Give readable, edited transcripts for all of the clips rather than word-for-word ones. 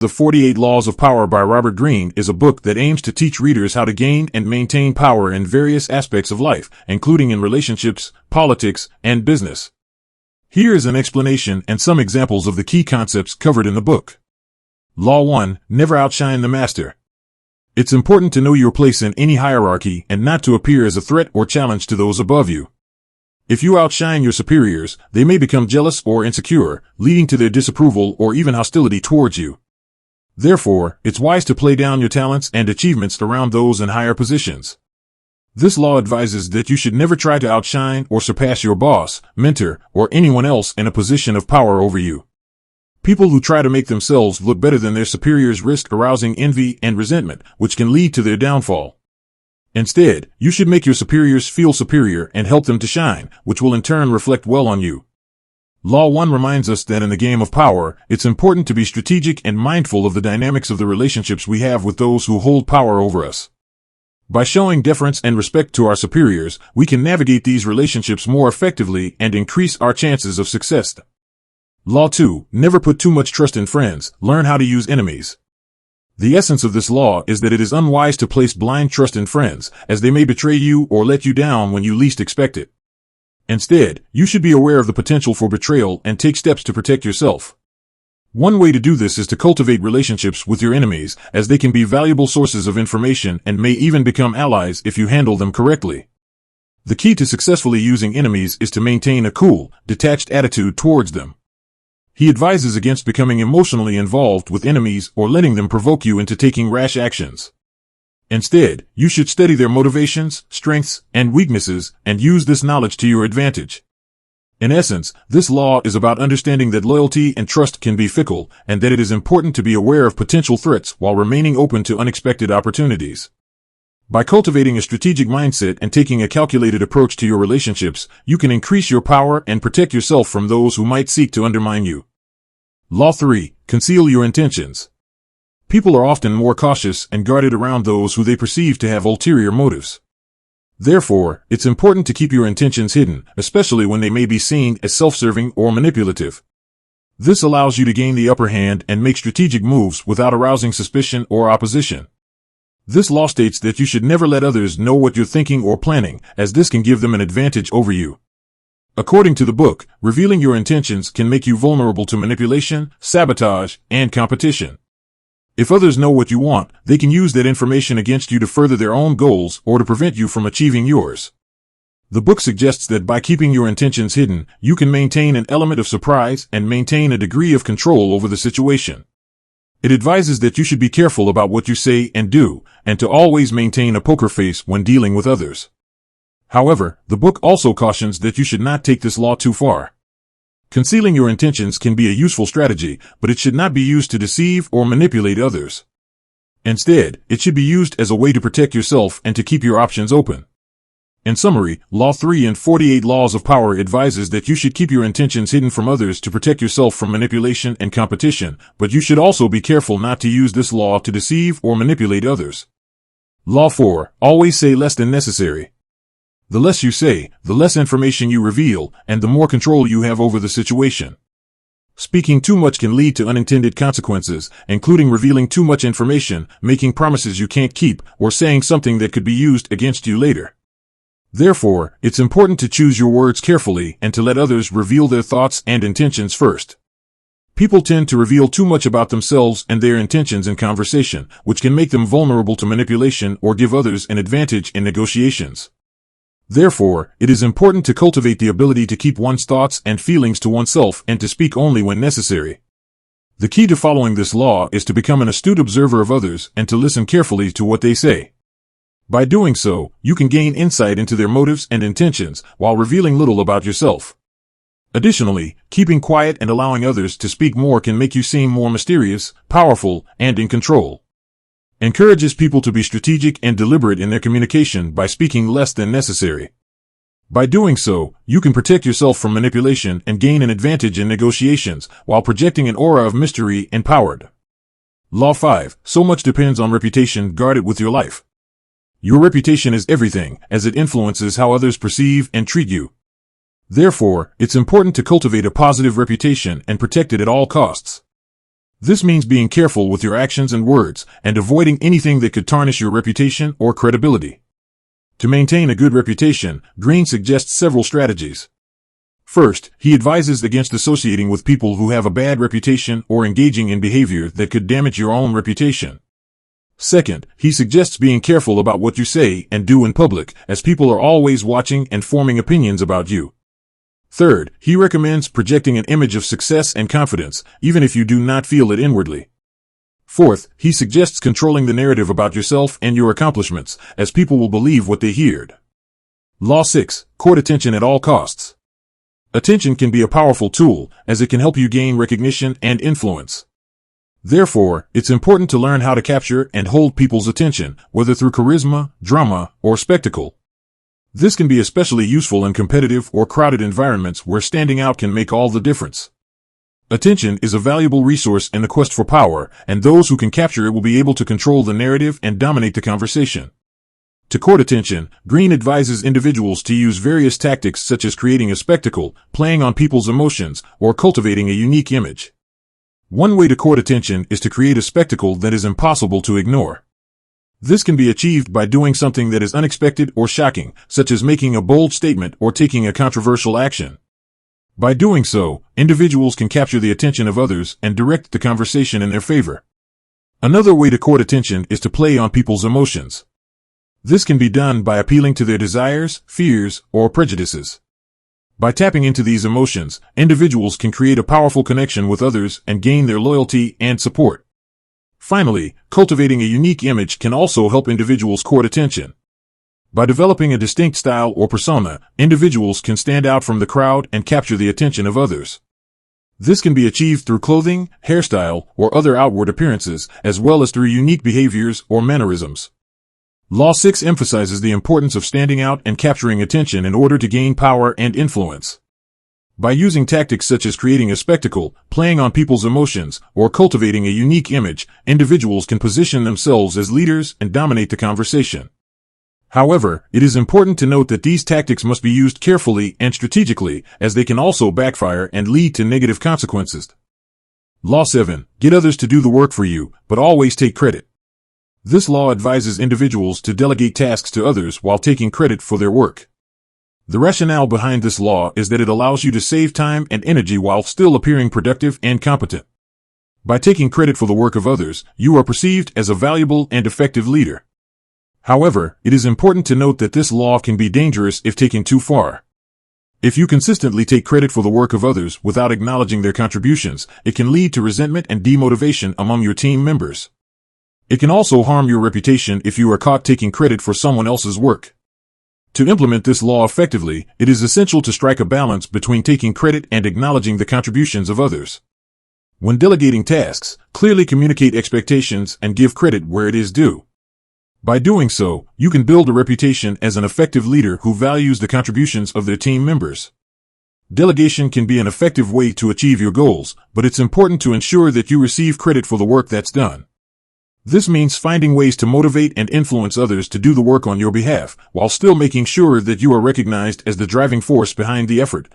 The 48 Laws of Power by Robert Greene is a book that aims to teach readers how to gain and maintain power in various aspects of life, including in relationships, politics, and business. Here is an explanation and some examples of the key concepts covered in the book. Law 1. Never outshine the master. It's important to know your place in any hierarchy and not to appear as a threat or challenge to those above you. If you outshine your superiors, they may become jealous or insecure, leading to their disapproval or even hostility towards you. Therefore, it's wise to play down your talents and achievements around those in higher positions. This law advises that you should never try to outshine or surpass your boss, mentor, or anyone else in a position of power over you. People who try to make themselves look better than their superiors risk arousing envy and resentment, which can lead to their downfall. Instead, you should make your superiors feel superior and help them to shine, which will in turn reflect well on you. Law 1 reminds us that in the game of power, it's important to be strategic and mindful of the dynamics of the relationships we have with those who hold power over us. By showing deference and respect to our superiors, we can navigate these relationships more effectively and increase our chances of success. Law 2. Never put too much trust in friends, learn how to use enemies. The essence of this law is that it is unwise to place blind trust in friends, as they may betray you or let you down when you least expect it. Instead, you should be aware of the potential for betrayal and take steps to protect yourself. One way to do this is to cultivate relationships with your enemies, as they can be valuable sources of information and may even become allies if you handle them correctly. The key to successfully using enemies is to maintain a cool, detached attitude towards them. He advises against becoming emotionally involved with enemies or letting them provoke you into taking rash actions. Instead, you should study their motivations, strengths, and weaknesses, and use this knowledge to your advantage. In essence, this law is about understanding that loyalty and trust can be fickle, and that it is important to be aware of potential threats while remaining open to unexpected opportunities. By cultivating a strategic mindset and taking a calculated approach to your relationships, you can increase your power and protect yourself from those who might seek to undermine you. Law 3. Conceal your intentions. People are often more cautious and guarded around those who they perceive to have ulterior motives. Therefore, it's important to keep your intentions hidden, especially when they may be seen as self-serving or manipulative. This allows you to gain the upper hand and make strategic moves without arousing suspicion or opposition. This law states that you should never let others know what you're thinking or planning, as this can give them an advantage over you. According to the book, revealing your intentions can make you vulnerable to manipulation, sabotage, and competition. If others know what you want, they can use that information against you to further their own goals or to prevent you from achieving yours. The book suggests that by keeping your intentions hidden, you can maintain an element of surprise and maintain a degree of control over the situation. It advises that you should be careful about what you say and do, and to always maintain a poker face when dealing with others. However, the book also cautions that you should not take this law too far. Concealing your intentions can be a useful strategy, but it should not be used to deceive or manipulate others. Instead, it should be used as a way to protect yourself and to keep your options open. In summary, Law 3 and 48 Laws of Power advises that you should keep your intentions hidden from others to protect yourself from manipulation and competition, but you should also be careful not to use this law to deceive or manipulate others. Law 4. Always say less than necessary. The less you say, the less information you reveal, and the more control you have over the situation. Speaking too much can lead to unintended consequences, including revealing too much information, making promises you can't keep, or saying something that could be used against you later. Therefore, it's important to choose your words carefully and to let others reveal their thoughts and intentions first. People tend to reveal too much about themselves and their intentions in conversation, which can make them vulnerable to manipulation or give others an advantage in negotiations. Therefore, it is important to cultivate the ability to keep one's thoughts and feelings to oneself and to speak only when necessary. The key to following this law is to become an astute observer of others and to listen carefully to what they say. By doing so, you can gain insight into their motives and intentions while revealing little about yourself. Additionally, keeping quiet and allowing others to speak more can make you seem more mysterious, powerful, and in control. Encourages people to be strategic and deliberate in their communication by speaking less than necessary. By doing so, you can protect yourself from manipulation and gain an advantage in negotiations while projecting an aura of mystery and power. Law 5. So much depends on reputation. Guard it with your life. Your reputation is everything, as it influences how others perceive and treat you. Therefore, it's important to cultivate a positive reputation and protect it at all costs. This means being careful with your actions and words, and avoiding anything that could tarnish your reputation or credibility. To maintain a good reputation, Greene suggests several strategies. First, he advises against associating with people who have a bad reputation or engaging in behavior that could damage your own reputation. Second, he suggests being careful about what you say and do in public, as people are always watching and forming opinions about you. Third, he recommends projecting an image of success and confidence, even if you do not feel it inwardly. Fourth, he suggests controlling the narrative about yourself and your accomplishments, as people will believe what they heard. Law 6. Court attention at all costs. Attention can be a powerful tool, as it can help you gain recognition and influence. Therefore, it's important to learn how to capture and hold people's attention, whether through charisma, drama, or spectacle. This can be especially useful in competitive or crowded environments where standing out can make all the difference. Attention is a valuable resource in the quest for power, and those who can capture it will be able to control the narrative and dominate the conversation. To court attention, Greene advises individuals to use various tactics such as creating a spectacle, playing on people's emotions, or cultivating a unique image. One way to court attention is to create a spectacle that is impossible to ignore. This can be achieved by doing something that is unexpected or shocking, such as making a bold statement or taking a controversial action. By doing so, individuals can capture the attention of others and direct the conversation in their favor. Another way to court attention is to play on people's emotions. This can be done by appealing to their desires, fears, or prejudices. By tapping into these emotions, individuals can create a powerful connection with others and gain their loyalty and support. Finally, cultivating a unique image can also help individuals court attention. By developing a distinct style or persona, individuals can stand out from the crowd and capture the attention of others. This can be achieved through clothing, hairstyle, or other outward appearances, as well as through unique behaviors or mannerisms. Law 6 emphasizes the importance of standing out and capturing attention in order to gain power and influence. By using tactics such as creating a spectacle, playing on people's emotions, or cultivating a unique image, individuals can position themselves as leaders and dominate the conversation. However, it is important to note that these tactics must be used carefully and strategically, as they can also backfire and lead to negative consequences. Law 7. Get others to do the work for you, but always take credit. This law advises individuals to delegate tasks to others while taking credit for their work. The rationale behind this law is that it allows you to save time and energy while still appearing productive and competent. By taking credit for the work of others, you are perceived as a valuable and effective leader. However, it is important to note that this law can be dangerous if taken too far. If you consistently take credit for the work of others without acknowledging their contributions, it can lead to resentment and demotivation among your team members. It can also harm your reputation if you are caught taking credit for someone else's work. To implement this law effectively, it is essential to strike a balance between taking credit and acknowledging the contributions of others. When delegating tasks, clearly communicate expectations and give credit where it is due. By doing so, you can build a reputation as an effective leader who values the contributions of their team members. Delegation can be an effective way to achieve your goals, but it's important to ensure that you receive credit for the work that's done. This means finding ways to motivate and influence others to do the work on your behalf, while still making sure that you are recognized as the driving force behind the effort.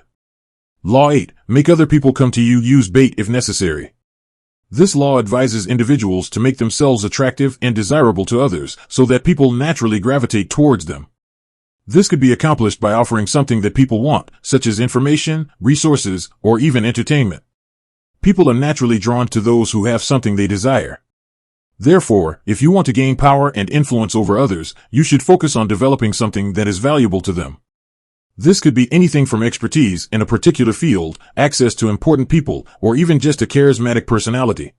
Law 8. Make other people come to you. Use bait if necessary. This law advises individuals to make themselves attractive and desirable to others, so that people naturally gravitate towards them. This could be accomplished by offering something that people want, such as information, resources, or even entertainment. People are naturally drawn to those who have something they desire. Therefore, if you want to gain power and influence over others, you should focus on developing something that is valuable to them. This could be anything from expertise in a particular field, access to important people, or even just a charismatic personality.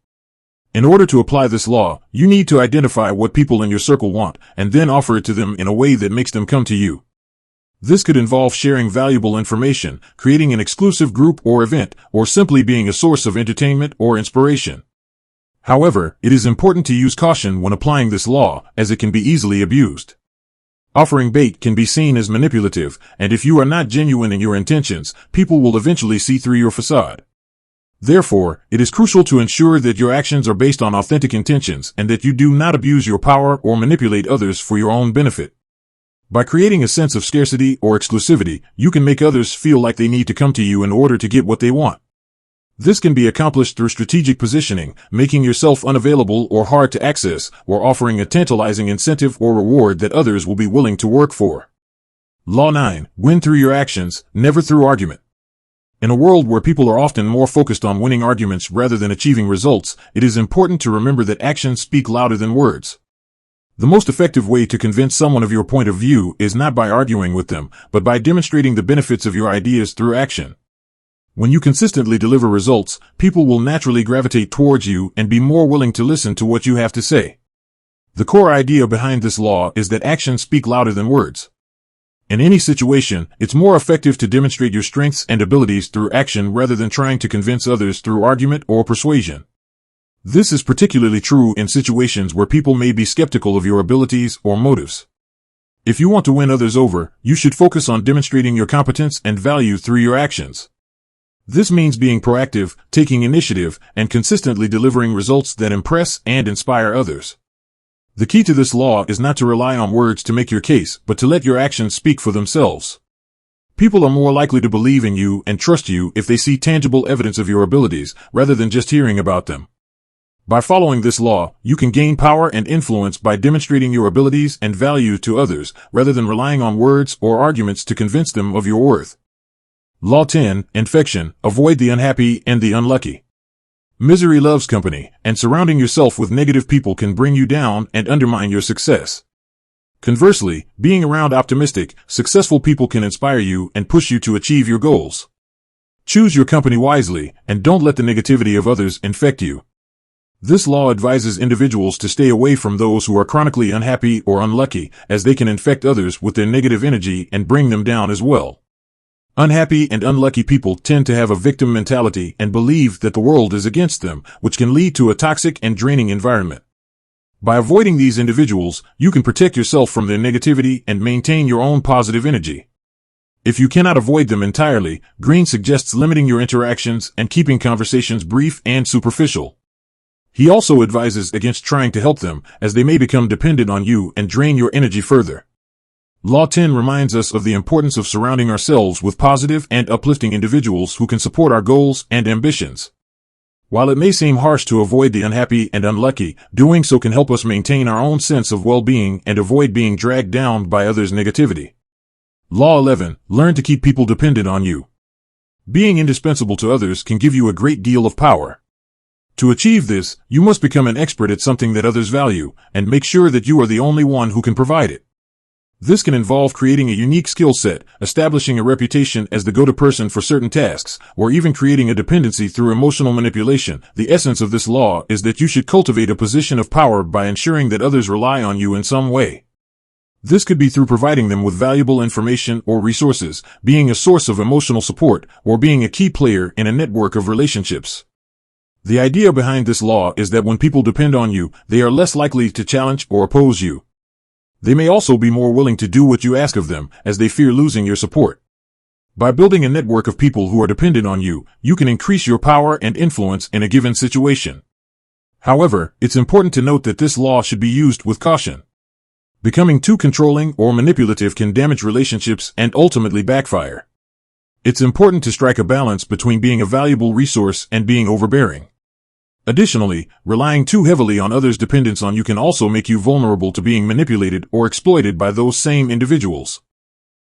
In order to apply this law, you need to identify what people in your circle want, and then offer it to them in a way that makes them come to you. This could involve sharing valuable information, creating an exclusive group or event, or simply being a source of entertainment or inspiration. However, it is important to use caution when applying this law, as it can be easily abused. Offering bait can be seen as manipulative, and if you are not genuine in your intentions, people will eventually see through your facade. Therefore, it is crucial to ensure that your actions are based on authentic intentions and that you do not abuse your power or manipulate others for your own benefit. By creating a sense of scarcity or exclusivity, you can make others feel like they need to come to you in order to get what they want. This can be accomplished through strategic positioning, making yourself unavailable or hard to access, or offering a tantalizing incentive or reward that others will be willing to work for. Law 9. Win through your actions, never through argument. In a world where people are often more focused on winning arguments rather than achieving results, it is important to remember that actions speak louder than words. The most effective way to convince someone of your point of view is not by arguing with them, but by demonstrating the benefits of your ideas through action. When you consistently deliver results, people will naturally gravitate towards you and be more willing to listen to what you have to say. The core idea behind this law is that actions speak louder than words. In any situation, it's more effective to demonstrate your strengths and abilities through action rather than trying to convince others through argument or persuasion. This is particularly true in situations where people may be skeptical of your abilities or motives. If you want to win others over, you should focus on demonstrating your competence and value through your actions. This means being proactive, taking initiative, and consistently delivering results that impress and inspire others. The key to this law is not to rely on words to make your case, but to let your actions speak for themselves. People are more likely to believe in you and trust you if they see tangible evidence of your abilities, rather than just hearing about them. By following this law, you can gain power and influence by demonstrating your abilities and value to others, rather than relying on words or arguments to convince them of your worth. Law 10. Infection. Avoid the unhappy and the unlucky. Misery loves company, and surrounding yourself with negative people can bring you down and undermine your success. Conversely, being around optimistic, successful people can inspire you and push you to achieve your goals. Choose your company wisely, and don't let the negativity of others infect you. This law advises individuals to stay away from those who are chronically unhappy or unlucky, as they can infect others with their negative energy and bring them down as well. Unhappy and unlucky people tend to have a victim mentality and believe that the world is against them, which can lead to a toxic and draining environment. By avoiding these individuals, you can protect yourself from their negativity and maintain your own positive energy. If you cannot avoid them entirely, Greene suggests limiting your interactions and keeping conversations brief and superficial. He also advises against trying to help them, as they may become dependent on you and drain your energy further. Law 10 reminds us of the importance of surrounding ourselves with positive and uplifting individuals who can support our goals and ambitions. While it may seem harsh to avoid the unhappy and unlucky, doing so can help us maintain our own sense of well-being and avoid being dragged down by others' negativity. Law 11. Learn to keep people dependent on you. Being indispensable to others can give you a great deal of power. To achieve this, you must become an expert at something that others value, and make sure that you are the only one who can provide it. This can involve creating a unique skill set, establishing a reputation as the go-to person for certain tasks, or even creating a dependency through emotional manipulation. The essence of this law is that you should cultivate a position of power by ensuring that others rely on you in some way. This could be through providing them with valuable information or resources, being a source of emotional support, or being a key player in a network of relationships. The idea behind this law is that when people depend on you, they are less likely to challenge or oppose you. They may also be more willing to do what you ask of them, as they fear losing your support. By building a network of people who are dependent on you, you can increase your power and influence in a given situation. However, it's important to note that this law should be used with caution. Becoming too controlling or manipulative can damage relationships and ultimately backfire. It's important to strike a balance between being a valuable resource and being overbearing. Additionally, relying too heavily on others' dependence on you can also make you vulnerable to being manipulated or exploited by those same individuals.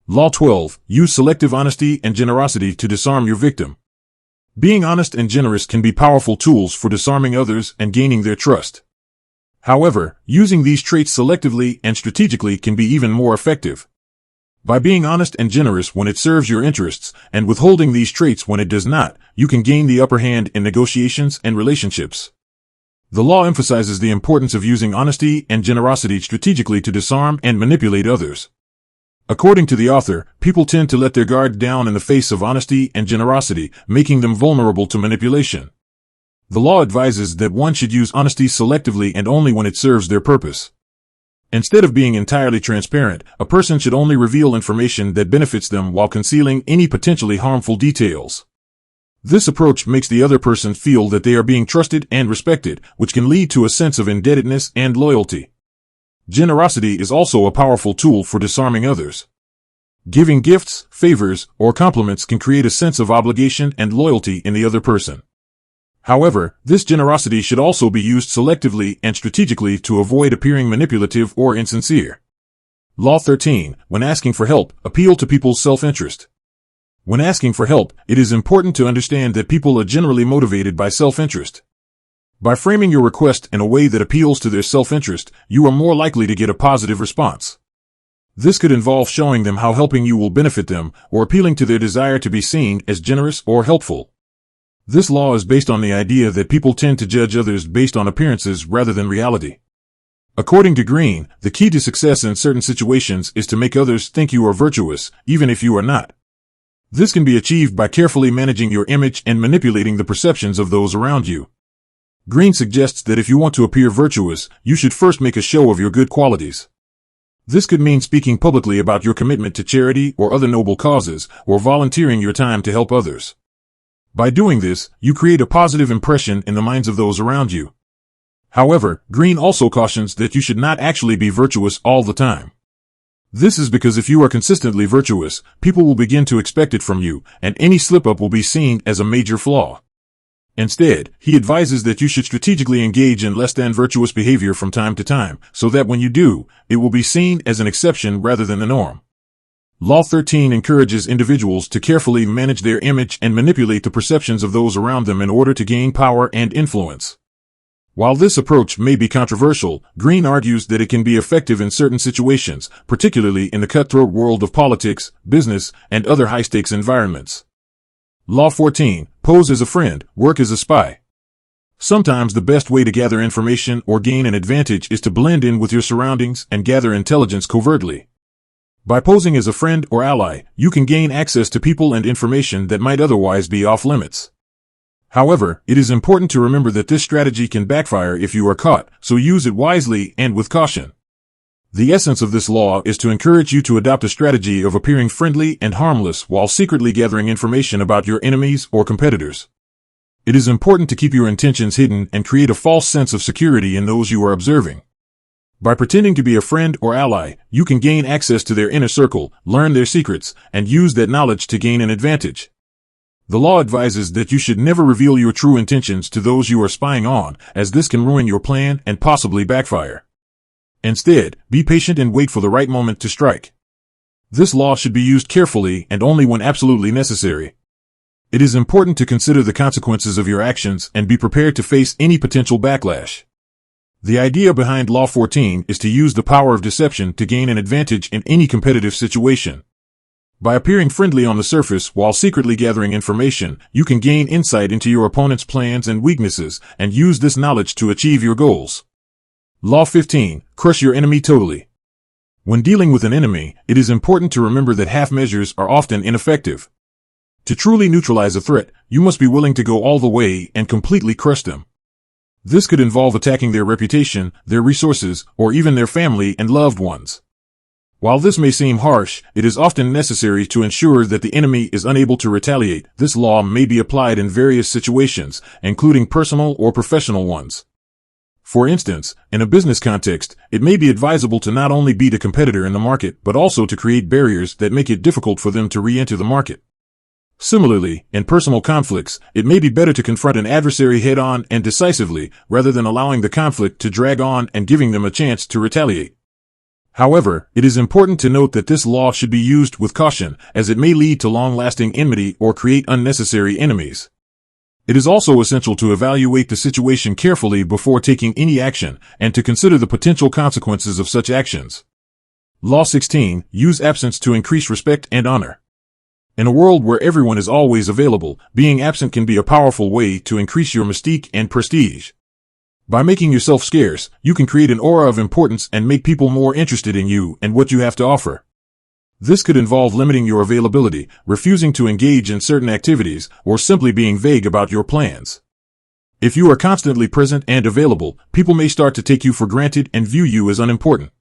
Law 12. Use selective honesty and generosity to disarm your victim. Being honest and generous can be powerful tools for disarming others and gaining their trust. However, using these traits selectively and strategically can be even more effective. By being honest and generous when it serves your interests, and withholding these traits when it does not, you can gain the upper hand in negotiations and relationships. The law emphasizes the importance of using honesty and generosity strategically to disarm and manipulate others. According to the author, people tend to let their guard down in the face of honesty and generosity, making them vulnerable to manipulation. The law advises that one should use honesty selectively and only when it serves their purpose. Instead of being entirely transparent, a person should only reveal information that benefits them while concealing any potentially harmful details. This approach makes the other person feel that they are being trusted and respected, which can lead to a sense of indebtedness and loyalty. Generosity is also a powerful tool for disarming others. Giving gifts, favors, or compliments can create a sense of obligation and loyalty in the other person. However, this generosity should also be used selectively and strategically to avoid appearing manipulative or insincere. Law 13. When asking for help, appeal to people's self-interest. When asking for help, it is important to understand that people are generally motivated by self-interest. By framing your request in a way that appeals to their self-interest, you are more likely to get a positive response. This could involve showing them how helping you will benefit them, or appealing to their desire to be seen as generous or helpful. This law is based on the idea that people tend to judge others based on appearances rather than reality. According to Greene, the key to success in certain situations is to make others think you are virtuous, even if you are not. This can be achieved by carefully managing your image and manipulating the perceptions of those around you. Greene suggests that if you want to appear virtuous, you should first make a show of your good qualities. This could mean speaking publicly about your commitment to charity or other noble causes, or volunteering your time to help others. By doing this, you create a positive impression in the minds of those around you. However, Greene also cautions that you should not actually be virtuous all the time. This is because if you are consistently virtuous, people will begin to expect it from you, and any slip-up will be seen as a major flaw. Instead, he advises that you should strategically engage in less than virtuous behavior from time to time, so that when you do, it will be seen as an exception rather than the norm. Law 13 encourages individuals to carefully manage their image and manipulate the perceptions of those around them in order to gain power and influence. While this approach may be controversial, Greene argues that it can be effective in certain situations, particularly in the cutthroat world of politics, business, and other high-stakes environments. Law 14. Pose as a friend, work as a spy. Sometimes the best way to gather information or gain an advantage is to blend in with your surroundings and gather intelligence covertly. By posing as a friend or ally, you can gain access to people and information that might otherwise be off limits. However, it is important to remember that this strategy can backfire if you are caught, so use it wisely and with caution. The essence of this law is to encourage you to adopt a strategy of appearing friendly and harmless while secretly gathering information about your enemies or competitors. It is important to keep your intentions hidden and create a false sense of security in those you are observing. By pretending to be a friend or ally, you can gain access to their inner circle, learn their secrets, and use that knowledge to gain an advantage. The law advises that you should never reveal your true intentions to those you are spying on, as this can ruin your plan and possibly backfire. Instead, be patient and wait for the right moment to strike. This law should be used carefully and only when absolutely necessary. It is important to consider the consequences of your actions and be prepared to face any potential backlash. The idea behind Law 14 is to use the power of deception to gain an advantage in any competitive situation. By appearing friendly on the surface while secretly gathering information, you can gain insight into your opponent's plans and weaknesses and use this knowledge to achieve your goals. Law 15. Crush your enemy totally. When dealing with an enemy, it is important to remember that half measures are often ineffective. To truly neutralize a threat, you must be willing to go all the way and completely crush them. This could involve attacking their reputation, their resources, or even their family and loved ones. While this may seem harsh, it is often necessary to ensure that the enemy is unable to retaliate. This law may be applied in various situations, including personal or professional ones. For instance, in a business context, it may be advisable to not only beat a competitor in the market, but also to create barriers that make it difficult for them to re-enter the market. Similarly, in personal conflicts, it may be better to confront an adversary head-on and decisively, rather than allowing the conflict to drag on and giving them a chance to retaliate. However, it is important to note that this law should be used with caution, as it may lead to long-lasting enmity or create unnecessary enemies. It is also essential to evaluate the situation carefully before taking any action, and to consider the potential consequences of such actions. Law 16. Use absence to increase respect and honor. In a world where everyone is always available, being absent can be a powerful way to increase your mystique and prestige. By making yourself scarce, you can create an aura of importance and make people more interested in you and what you have to offer. This could involve limiting your availability, refusing to engage in certain activities, or simply being vague about your plans. If you are constantly present and available, people may start to take you for granted and view you as unimportant.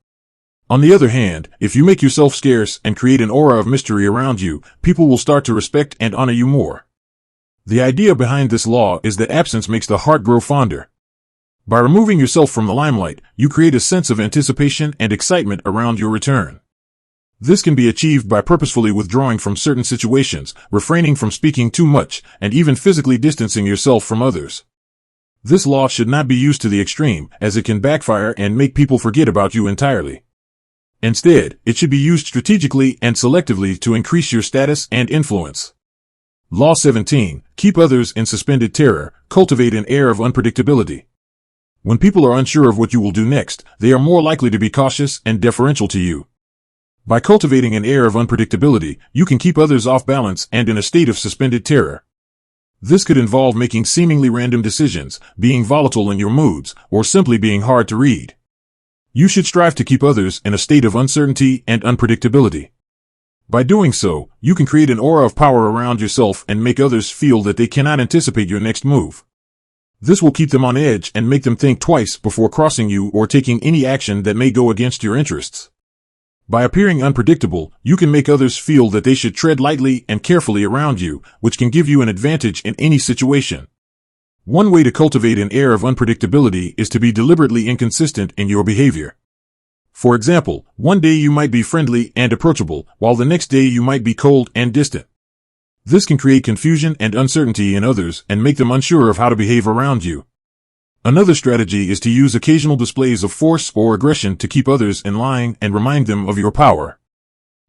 On the other hand, if you make yourself scarce and create an aura of mystery around you, people will start to respect and honor you more. The idea behind this law is that absence makes the heart grow fonder. By removing yourself from the limelight, you create a sense of anticipation and excitement around your return. This can be achieved by purposefully withdrawing from certain situations, refraining from speaking too much, and even physically distancing yourself from others. This law should not be used to the extreme, as it can backfire and make people forget about you entirely. Instead, it should be used strategically and selectively to increase your status and influence. Law 17. Keep others in suspended terror. Cultivate an air of unpredictability. When people are unsure of what you will do next, they are more likely to be cautious and deferential to you. By cultivating an air of unpredictability, you can keep others off balance and in a state of suspended terror. This could involve making seemingly random decisions, being volatile in your moods, or simply being hard to read. You should strive to keep others in a state of uncertainty and unpredictability. By doing so, you can create an aura of power around yourself and make others feel that they cannot anticipate your next move. This will keep them on edge and make them think twice before crossing you or taking any action that may go against your interests. By appearing unpredictable, you can make others feel that they should tread lightly and carefully around you, which can give you an advantage in any situation. One way to cultivate an air of unpredictability is to be deliberately inconsistent in your behavior. For example, one day you might be friendly and approachable, while the next day you might be cold and distant. This can create confusion and uncertainty in others and make them unsure of how to behave around you. Another strategy is to use occasional displays of force or aggression to keep others in line and remind them of your power.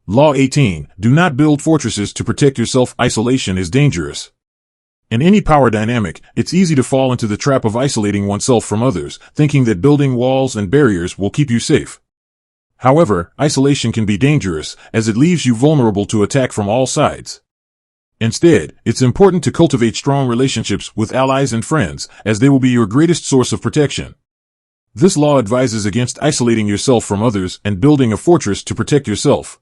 Law 18. Do not build fortresses to protect yourself. Isolation is dangerous. In any power dynamic, it's easy to fall into the trap of isolating oneself from others, thinking that building walls and barriers will keep you safe. However, isolation can be dangerous, as it leaves you vulnerable to attack from all sides. Instead, it's important to cultivate strong relationships with allies and friends, as they will be your greatest source of protection. This law advises against isolating yourself from others and building a fortress to protect yourself.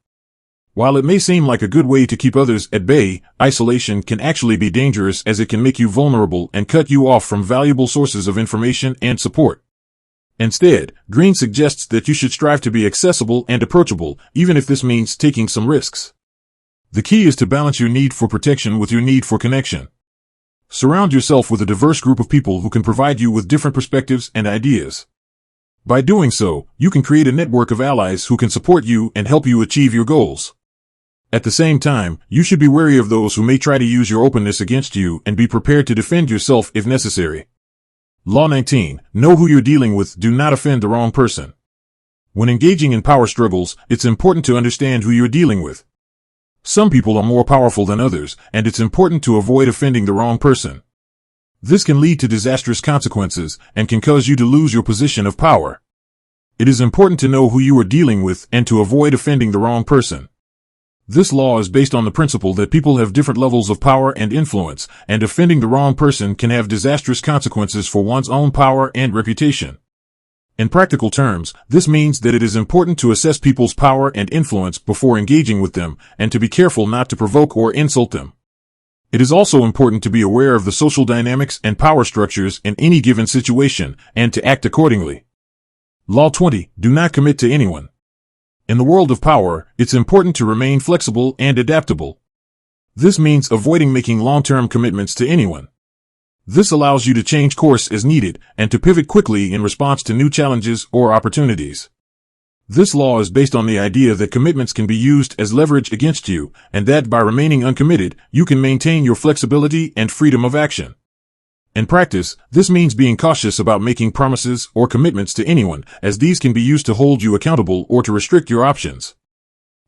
While it may seem like a good way to keep others at bay, isolation can actually be dangerous, as it can make you vulnerable and cut you off from valuable sources of information and support. Instead, Greene suggests that you should strive to be accessible and approachable, even if this means taking some risks. The key is to balance your need for protection with your need for connection. Surround yourself with a diverse group of people who can provide you with different perspectives and ideas. By doing so, you can create a network of allies who can support you and help you achieve your goals. At the same time, you should be wary of those who may try to use your openness against you and be prepared to defend yourself if necessary. Law 19. Know who you're dealing with. Do not offend the wrong person. When engaging in power struggles, it's important to understand who you're dealing with. Some people are more powerful than others, and it's important to avoid offending the wrong person. This can lead to disastrous consequences and can cause you to lose your position of power. It is important to know who you are dealing with and to avoid offending the wrong person. This law is based on the principle that people have different levels of power and influence, and offending the wrong person can have disastrous consequences for one's own power and reputation. In practical terms, this means that it is important to assess people's power and influence before engaging with them, and to be careful not to provoke or insult them. It is also important to be aware of the social dynamics and power structures in any given situation, and to act accordingly. Law 20. Do not commit to anyone. In the world of power, it's important to remain flexible and adaptable. This means avoiding making long-term commitments to anyone. This allows you to change course as needed and to pivot quickly in response to new challenges or opportunities. This law is based on the idea that commitments can be used as leverage against you, and that by remaining uncommitted, you can maintain your flexibility and freedom of action. In practice, this means being cautious about making promises or commitments to anyone, as these can be used to hold you accountable or to restrict your options.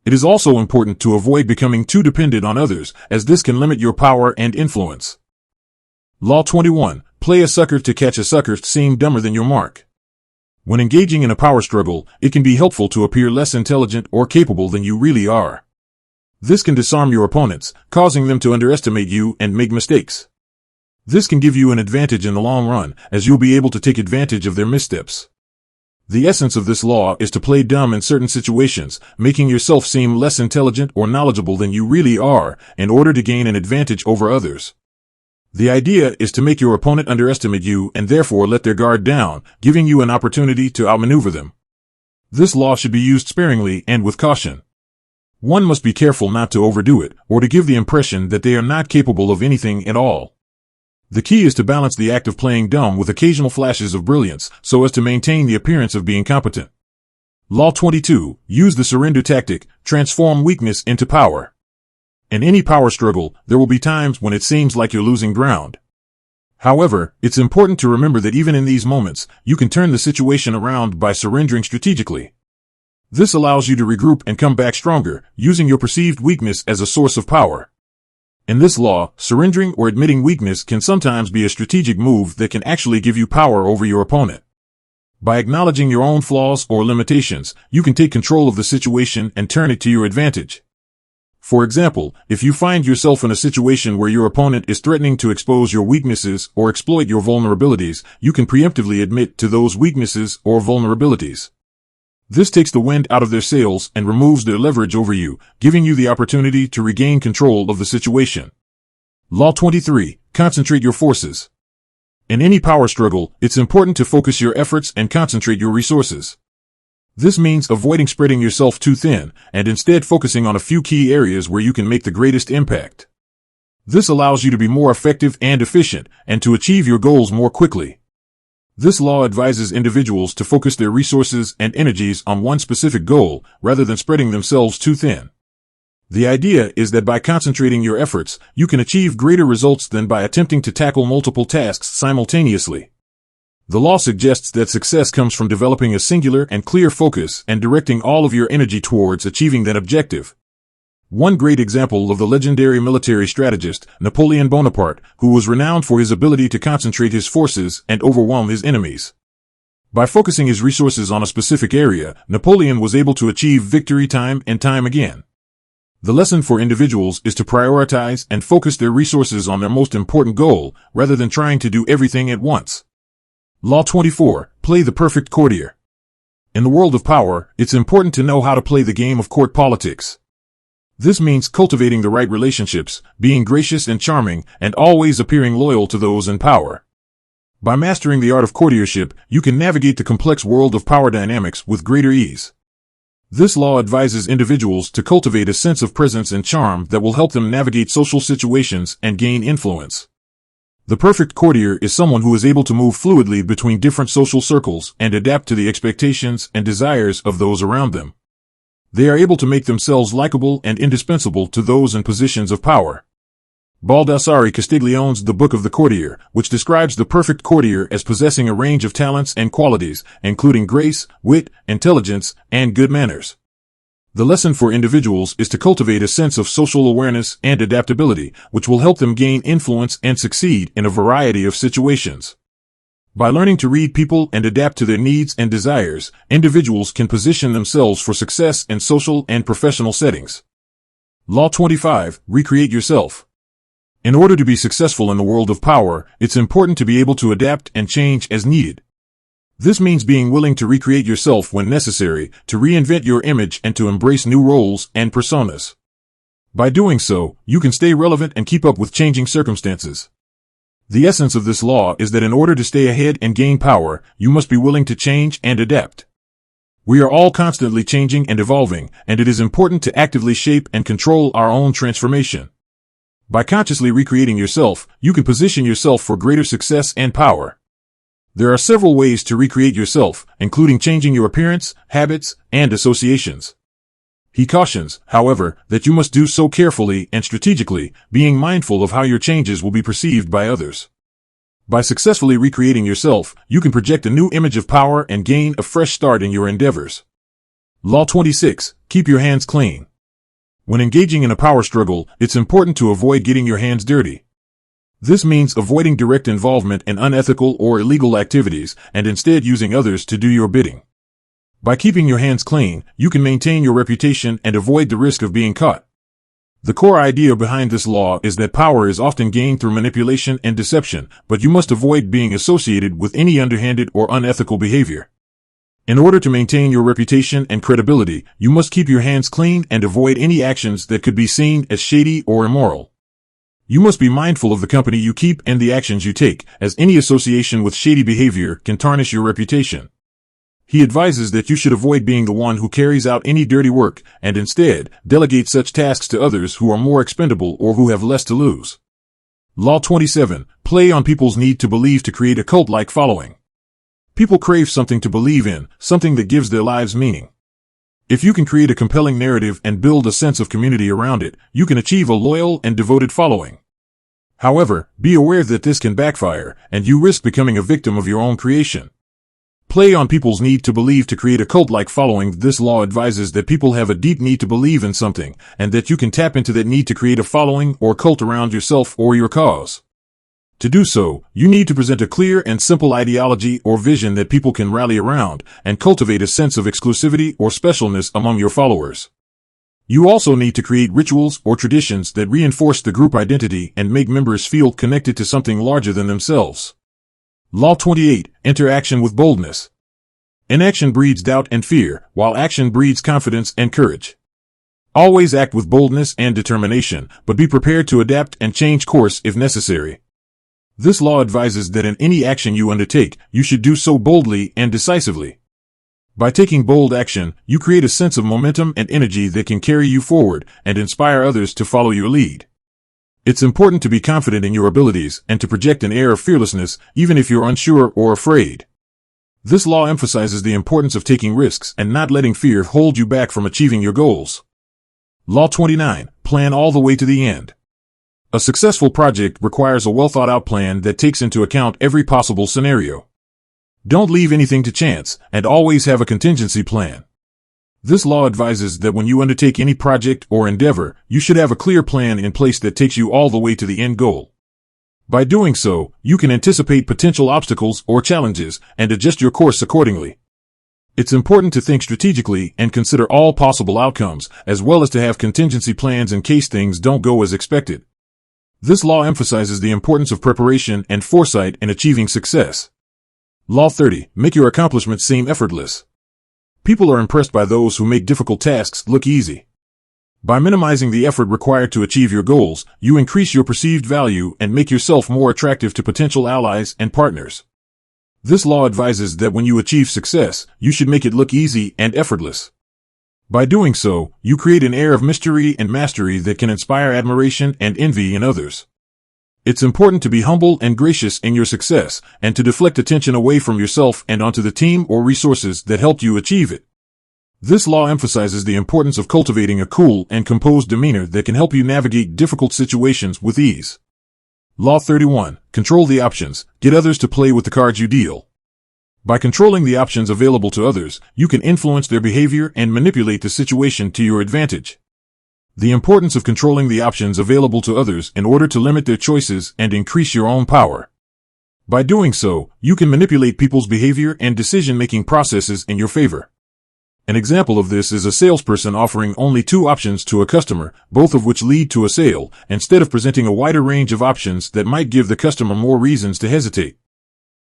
It is also important to avoid becoming too dependent on others, as this can limit your power and influence. Law 21. Play a sucker to catch a sucker. Seem dumber than your mark. When engaging in a power struggle, it can be helpful to appear less intelligent or capable than you really are. This can disarm your opponents, causing them to underestimate you and make mistakes. This can give you an advantage in the long run, as you'll be able to take advantage of their missteps. The essence of this law is to play dumb in certain situations, making yourself seem less intelligent or knowledgeable than you really are, in order to gain an advantage over others. The idea is to make your opponent underestimate you and therefore let their guard down, giving you an opportunity to outmaneuver them. This law should be used sparingly and with caution. One must be careful not to overdo it, or to give the impression that they are not capable of anything at all. The key is to balance the act of playing dumb with occasional flashes of brilliance, so as to maintain the appearance of being competent. Law 22. Use the surrender tactic. Transform weakness into power. In any power struggle, there will be times when it seems like you're losing ground. However, it's important to remember that even in these moments, you can turn the situation around by surrendering strategically. This allows you to regroup and come back stronger, using your perceived weakness as a source of power. In this law, surrendering or admitting weakness can sometimes be a strategic move that can actually give you power over your opponent. By acknowledging your own flaws or limitations, you can take control of the situation and turn it to your advantage. For example, if you find yourself in a situation where your opponent is threatening to expose your weaknesses or exploit your vulnerabilities, you can preemptively admit to those weaknesses or vulnerabilities. This takes the wind out of their sails and removes their leverage over you, giving you the opportunity to regain control of the situation. Law 23. Concentrate your forces. In any power struggle, it's important to focus your efforts and concentrate your resources. This means avoiding spreading yourself too thin, and instead focusing on a few key areas where you can make the greatest impact. This allows you to be more effective and efficient, and to achieve your goals more quickly. This law advises individuals to focus their resources and energies on one specific goal, rather than spreading themselves too thin. The idea is that by concentrating your efforts, you can achieve greater results than by attempting to tackle multiple tasks simultaneously. The law suggests that success comes from developing a singular and clear focus and directing all of your energy towards achieving that objective. One great example of the legendary military strategist, Napoleon Bonaparte, who was renowned for his ability to concentrate his forces and overwhelm his enemies. By focusing his resources on a specific area, Napoleon was able to achieve victory time and time again. The lesson for individuals is to prioritize and focus their resources on their most important goal, rather than trying to do everything at once. Law 24. Play the perfect courtier. In the world of power, it's important to know how to play the game of court politics. This means cultivating the right relationships, being gracious and charming, and always appearing loyal to those in power. By mastering the art of courtiership, you can navigate the complex world of power dynamics with greater ease. This law advises individuals to cultivate a sense of presence and charm that will help them navigate social situations and gain influence. The perfect courtier is someone who is able to move fluidly between different social circles and adapt to the expectations and desires of those around them. They are able to make themselves likable and indispensable to those in positions of power. Baldassare Castiglione's The Book of the Courtier, which describes the perfect courtier as possessing a range of talents and qualities, including grace, wit, intelligence, and good manners. The lesson for individuals is to cultivate a sense of social awareness and adaptability, which will help them gain influence and succeed in a variety of situations. By learning to read people and adapt to their needs and desires, individuals can position themselves for success in social and professional settings. Law 25. Recreate yourself. In order to be successful in the world of power, it's important to be able to adapt and change as needed. This means being willing to recreate yourself when necessary, to reinvent your image and to embrace new roles and personas. By doing so, you can stay relevant and keep up with changing circumstances. The essence of this law is that in order to stay ahead and gain power, you must be willing to change and adapt. We are all constantly changing and evolving, and it is important to actively shape and control our own transformation. By consciously recreating yourself, you can position yourself for greater success and power. There are several ways to recreate yourself, including changing your appearance, habits, and associations. He cautions, however, that you must do so carefully and strategically, being mindful of how your changes will be perceived by others. By successfully recreating yourself, you can project a new image of power and gain a fresh start in your endeavors. Law 26. Keep your hands clean. When engaging in a power struggle, it's important to avoid getting your hands dirty. This means avoiding direct involvement in unethical or illegal activities and instead using others to do your bidding. By keeping your hands clean, you can maintain your reputation and avoid the risk of being caught. The core idea behind this law is that power is often gained through manipulation and deception, but you must avoid being associated with any underhanded or unethical behavior. In order to maintain your reputation and credibility, you must keep your hands clean and avoid any actions that could be seen as shady or immoral. You must be mindful of the company you keep and the actions you take, as any association with shady behavior can tarnish your reputation. He advises that you should avoid being the one who carries out any dirty work, and instead, delegate such tasks to others who are more expendable or who have less to lose. Law 27. Play on people's need to believe to create a cult-like following. People crave something to believe in, something that gives their lives meaning. If you can create a compelling narrative and build a sense of community around it, you can achieve a loyal and devoted following. However, be aware that this can backfire, and you risk becoming a victim of your own creation. Play on people's need to believe to create a cult-like following. This law advises that people have a deep need to believe in something, and that you can tap into that need to create a following or cult around yourself or your cause. To do so, you need to present a clear and simple ideology or vision that people can rally around, and cultivate a sense of exclusivity or specialness among your followers. You also need to create rituals or traditions that reinforce the group identity and make members feel connected to something larger than themselves. Law 28. Enter action with boldness. Inaction breeds doubt and fear, while action breeds confidence and courage. Always act with boldness and determination, but be prepared to adapt and change course if necessary. This law advises that in any action you undertake, you should do so boldly and decisively. By taking bold action, you create a sense of momentum and energy that can carry you forward and inspire others to follow your lead. It's important to be confident in your abilities and to project an air of fearlessness, even if you're unsure or afraid. This law emphasizes the importance of taking risks and not letting fear hold you back from achieving your goals. Law 29. Plan all the way to the end. A successful project requires a well-thought-out plan that takes into account every possible scenario. Don't leave anything to chance, and always have a contingency plan. This law advises that when you undertake any project or endeavor, you should have a clear plan in place that takes you all the way to the end goal. By doing so, you can anticipate potential obstacles or challenges and adjust your course accordingly. It's important to think strategically and consider all possible outcomes, as well as to have contingency plans in case things don't go as expected. This law emphasizes the importance of preparation and foresight in achieving success. Law 30. Make your accomplishments seem effortless. People are impressed by those who make difficult tasks look easy. By minimizing the effort required to achieve your goals, you increase your perceived value and make yourself more attractive to potential allies and partners. This law advises that when you achieve success, you should make it look easy and effortless. By doing so, you create an air of mystery and mastery that can inspire admiration and envy in others. It's important to be humble and gracious in your success, and to deflect attention away from yourself and onto the team or resources that helped you achieve it. This law emphasizes the importance of cultivating a cool and composed demeanor that can help you navigate difficult situations with ease. Law 31. Control the options. Get others to play with the cards you deal. By controlling the options available to others, you can influence their behavior and manipulate the situation to your advantage. The importance of controlling the options available to others in order to limit their choices and increase your own power. By doing so, you can manipulate people's behavior and decision-making processes in your favor. An example of this is a salesperson offering only 2 options to a customer, both of which lead to a sale, instead of presenting a wider range of options that might give the customer more reasons to hesitate.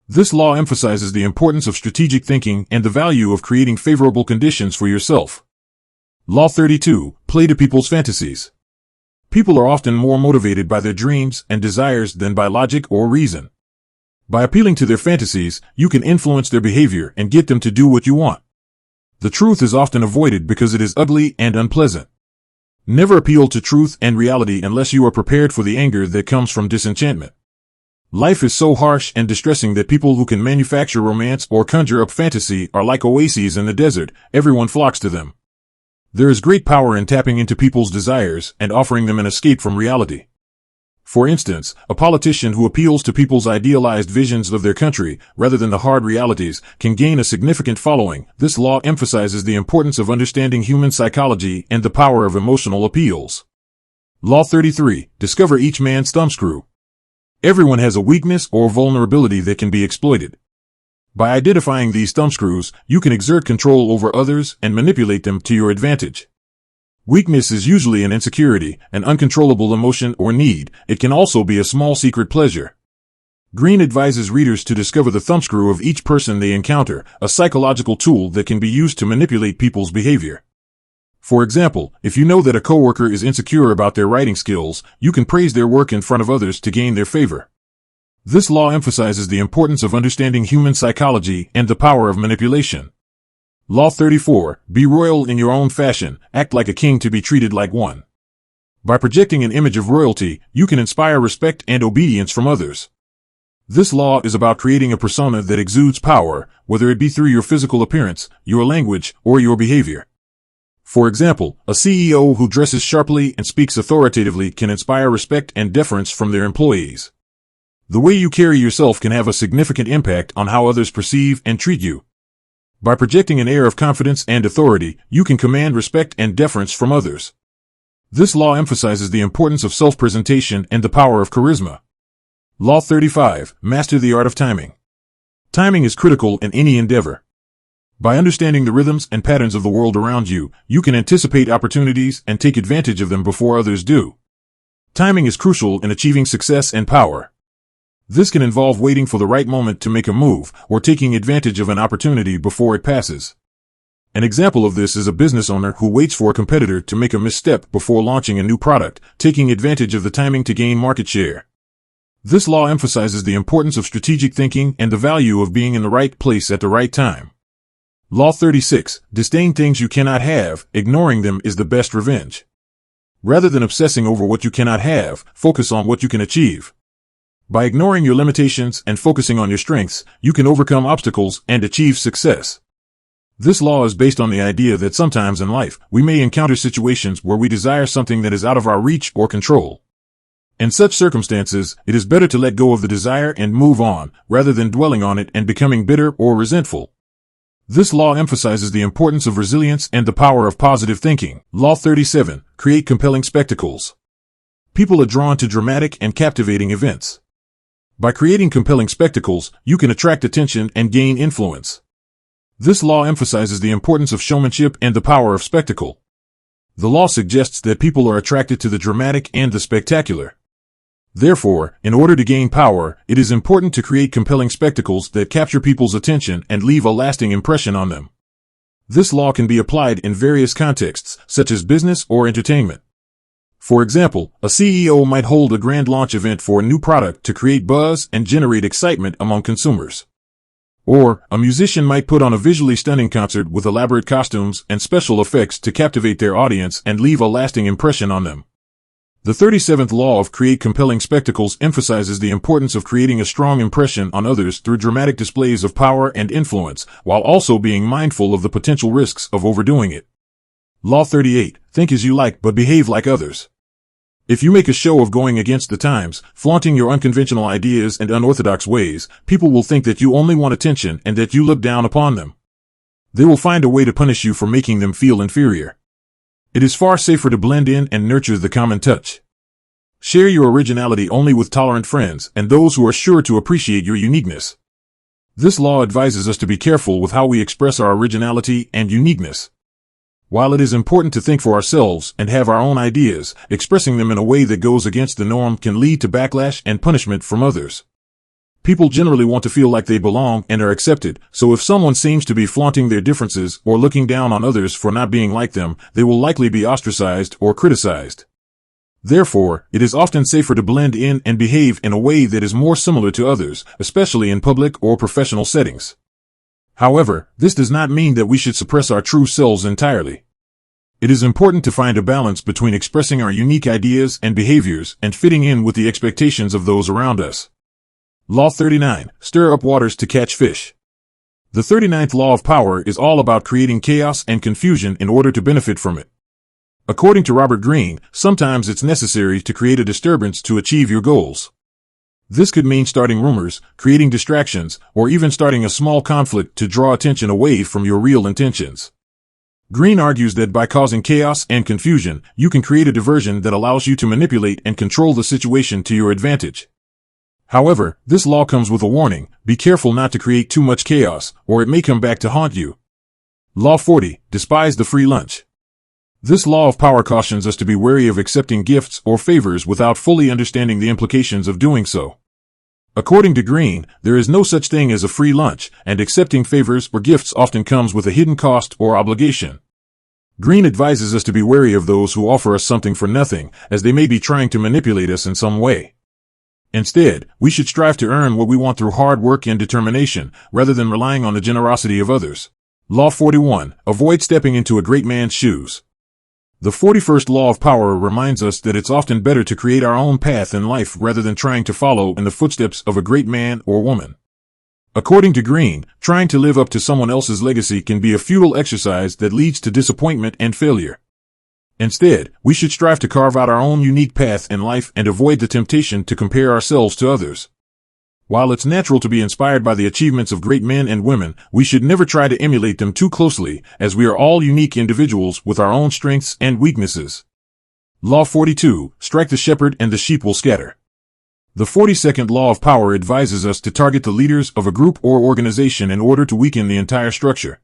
This law emphasizes the importance of strategic thinking and the value of creating favorable conditions for yourself. Law 32. Play to people's fantasies. People are often more motivated by their dreams and desires than by logic or reason. By appealing to their fantasies, you can influence their behavior and get them to do what you want. The truth is often avoided because it is ugly and unpleasant. Never appeal to truth and reality unless you are prepared for the anger that comes from disenchantment. Life is so harsh and distressing that people who can manufacture romance or conjure up fantasy are like oases in the desert. Everyone flocks to them. There is great power in tapping into people's desires and offering them an escape from reality. For instance, a politician who appeals to people's idealized visions of their country, rather than the hard realities, can gain a significant following. This law emphasizes the importance of understanding human psychology and the power of emotional appeals. Law 33. Discover each man's thumbscrew. Everyone has a weakness or vulnerability that can be exploited. By identifying these thumbscrews, you can exert control over others and manipulate them to your advantage. Weakness is usually an insecurity, an uncontrollable emotion or need. It can also be a small secret pleasure. Greene advises readers to discover the thumbscrew of each person they encounter, a psychological tool that can be used to manipulate people's behavior. For example, if you know that a coworker is insecure about their writing skills, you can praise their work in front of others to gain their favor. This law emphasizes the importance of understanding human psychology and the power of manipulation. Law 34. Be royal in your own fashion. Act like a king to be treated like one. By projecting an image of royalty, you can inspire respect and obedience from others. This law is about creating a persona that exudes power, whether it be through your physical appearance, your language, or your behavior. For example, a CEO who dresses sharply and speaks authoritatively can inspire respect and deference from their employees. The way you carry yourself can have a significant impact on how others perceive and treat you. By projecting an air of confidence and authority, you can command respect and deference from others. This law emphasizes the importance of self-presentation and the power of charisma. Law 35. Master the art of timing. Timing is critical in any endeavor. By understanding the rhythms and patterns of the world around you, you can anticipate opportunities and take advantage of them before others do. Timing is crucial in achieving success and power. This can involve waiting for the right moment to make a move or taking advantage of an opportunity before it passes. An example of this is a business owner who waits for a competitor to make a misstep before launching a new product, taking advantage of the timing to gain market share. This law emphasizes the importance of strategic thinking and the value of being in the right place at the right time. Law 36. Disdain things you cannot have, ignoring them is the best revenge. Rather than obsessing over what you cannot have, focus on what you can achieve. By ignoring your limitations and focusing on your strengths, you can overcome obstacles and achieve success. This law is based on the idea that sometimes in life, we may encounter situations where we desire something that is out of our reach or control. In such circumstances, it is better to let go of the desire and move on, rather than dwelling on it and becoming bitter or resentful. This law emphasizes the importance of resilience and the power of positive thinking. Law 37. Create compelling spectacles. People are drawn to dramatic and captivating events. By creating compelling spectacles, you can attract attention and gain influence. This law emphasizes the importance of showmanship and the power of spectacle. The law suggests that people are attracted to the dramatic and the spectacular. Therefore, in order to gain power, it is important to create compelling spectacles that capture people's attention and leave a lasting impression on them. This law can be applied in various contexts, such as business or entertainment. For example, a CEO might hold a grand launch event for a new product to create buzz and generate excitement among consumers. Or, a musician might put on a visually stunning concert with elaborate costumes and special effects to captivate their audience and leave a lasting impression on them. The 37th law of create compelling spectacles emphasizes the importance of creating a strong impression on others through dramatic displays of power and influence, while also being mindful of the potential risks of overdoing it. Law 38. Think as you like but behave like others. If you make a show of going against the times, flaunting your unconventional ideas and unorthodox ways, people will think that you only want attention and that you look down upon them. They will find a way to punish you for making them feel inferior. It is far safer to blend in and nurture the common touch. Share your originality only with tolerant friends and those who are sure to appreciate your uniqueness. This law advises us to be careful with how we express our originality and uniqueness. While it is important to think for ourselves and have our own ideas, expressing them in a way that goes against the norm can lead to backlash and punishment from others. People generally want to feel like they belong and are accepted, so if someone seems to be flaunting their differences or looking down on others for not being like them, they will likely be ostracized or criticized. Therefore, it is often safer to blend in and behave in a way that is more similar to others, especially in public or professional settings. However, this does not mean that we should suppress our true selves entirely. It is important to find a balance between expressing our unique ideas and behaviors and fitting in with the expectations of those around us. Law 39. Stir up waters to catch fish. The 39th law of power is all about creating chaos and confusion in order to benefit from it. According to Robert Greene, sometimes it's necessary to create a disturbance to achieve your goals. This could mean starting rumors, creating distractions, or even starting a small conflict to draw attention away from your real intentions. Greene argues that by causing chaos and confusion, you can create a diversion that allows you to manipulate and control the situation to your advantage. However, this law comes with a warning: be careful not to create too much chaos, or it may come back to haunt you. Law 40. Despise the free lunch. This law of power cautions us to be wary of accepting gifts or favors without fully understanding the implications of doing so. According to Greene, there is no such thing as a free lunch, and accepting favors or gifts often comes with a hidden cost or obligation. Greene advises us to be wary of those who offer us something for nothing, as they may be trying to manipulate us in some way. Instead, we should strive to earn what we want through hard work and determination, rather than relying on the generosity of others. Law 41. Avoid stepping into a great man's shoes. The 41st law of power reminds us that it's often better to create our own path in life rather than trying to follow in the footsteps of a great man or woman. According to Greene, trying to live up to someone else's legacy can be a futile exercise that leads to disappointment and failure. Instead, we should strive to carve out our own unique path in life and avoid the temptation to compare ourselves to others. While it's natural to be inspired by the achievements of great men and women, we should never try to emulate them too closely, as we are all unique individuals with our own strengths and weaknesses. Law 42, strike the shepherd and the sheep will scatter. The 42nd law of power advises us to target the leaders of a group or organization in order to weaken the entire structure.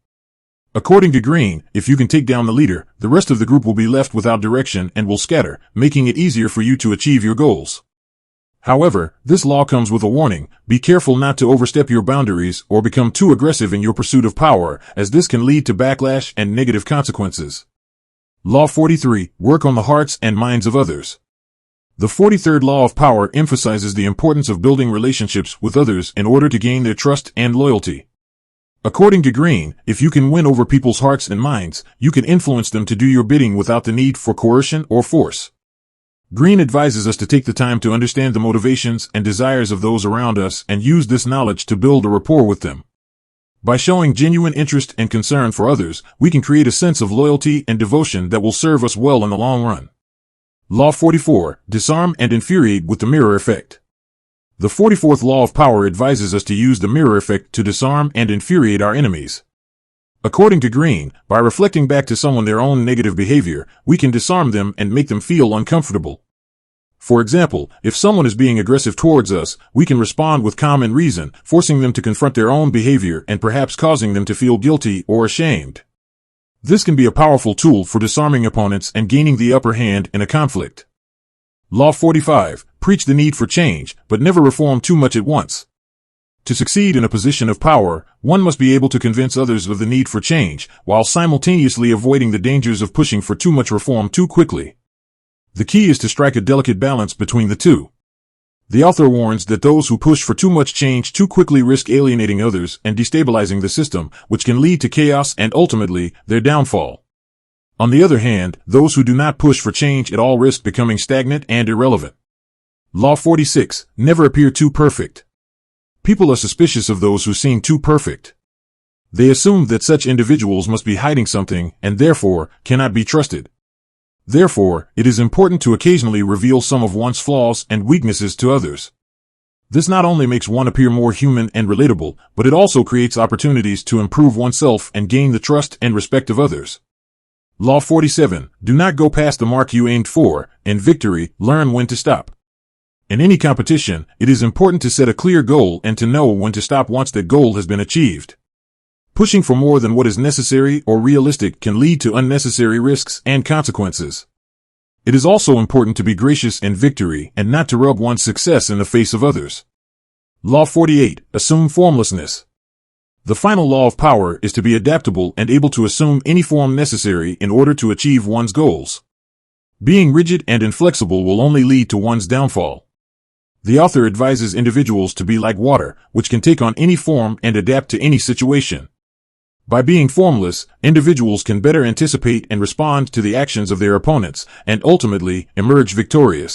According to Greene, if you can take down the leader, the rest of the group will be left without direction and will scatter, making it easier for you to achieve your goals. However, this law comes with a warning: be careful not to overstep your boundaries or become too aggressive in your pursuit of power, as this can lead to backlash and negative consequences. Law 43, work on the hearts and minds of others. The 43rd law of power emphasizes the importance of building relationships with others in order to gain their trust and loyalty. According to Greene, if you can win over people's hearts and minds, you can influence them to do your bidding without the need for coercion or force. Greene advises us to take the time to understand the motivations and desires of those around us and use this knowledge to build a rapport with them. By showing genuine interest and concern for others, we can create a sense of loyalty and devotion that will serve us well in the long run. Law 44, disarm and infuriate with the mirror effect. The 44th law of power advises us to use the mirror effect to disarm and infuriate our enemies. According to Greene, by reflecting back to someone their own negative behavior, we can disarm them and make them feel uncomfortable. For example, if someone is being aggressive towards us, we can respond with calm and reason, forcing them to confront their own behavior and perhaps causing them to feel guilty or ashamed. This can be a powerful tool for disarming opponents and gaining the upper hand in a conflict. Law 45, preach the need for change, but never reform too much at once. To succeed in a position of power, one must be able to convince others of the need for change, while simultaneously avoiding the dangers of pushing for too much reform too quickly. The key is to strike a delicate balance between the two. The author warns that those who push for too much change too quickly risk alienating others and destabilizing the system, which can lead to chaos and ultimately, their downfall. On the other hand, those who do not push for change at all risk becoming stagnant and irrelevant. Law 46, never appear too perfect. People are suspicious of those who seem too perfect. They assume that such individuals must be hiding something and therefore cannot be trusted. Therefore, it is important to occasionally reveal some of one's flaws and weaknesses to others. This not only makes one appear more human and relatable, but it also creates opportunities to improve oneself and gain the trust and respect of others. Law 47, do not go past the mark you aimed for. In victory, learn when to stop. In any competition, it is important to set a clear goal and to know when to stop once that goal has been achieved. Pushing for more than what is necessary or realistic can lead to unnecessary risks and consequences. It is also important to be gracious in victory and not to rub one's success in the face of others. Law 48, assume formlessness. The final law of power is to be adaptable and able to assume any form necessary in order to achieve one's goals. Being rigid and inflexible will only lead to one's downfall. The author advises individuals to be like water, which can take on any form and adapt to any situation. By being formless, individuals can better anticipate and respond to the actions of their opponents, and ultimately emerge victorious.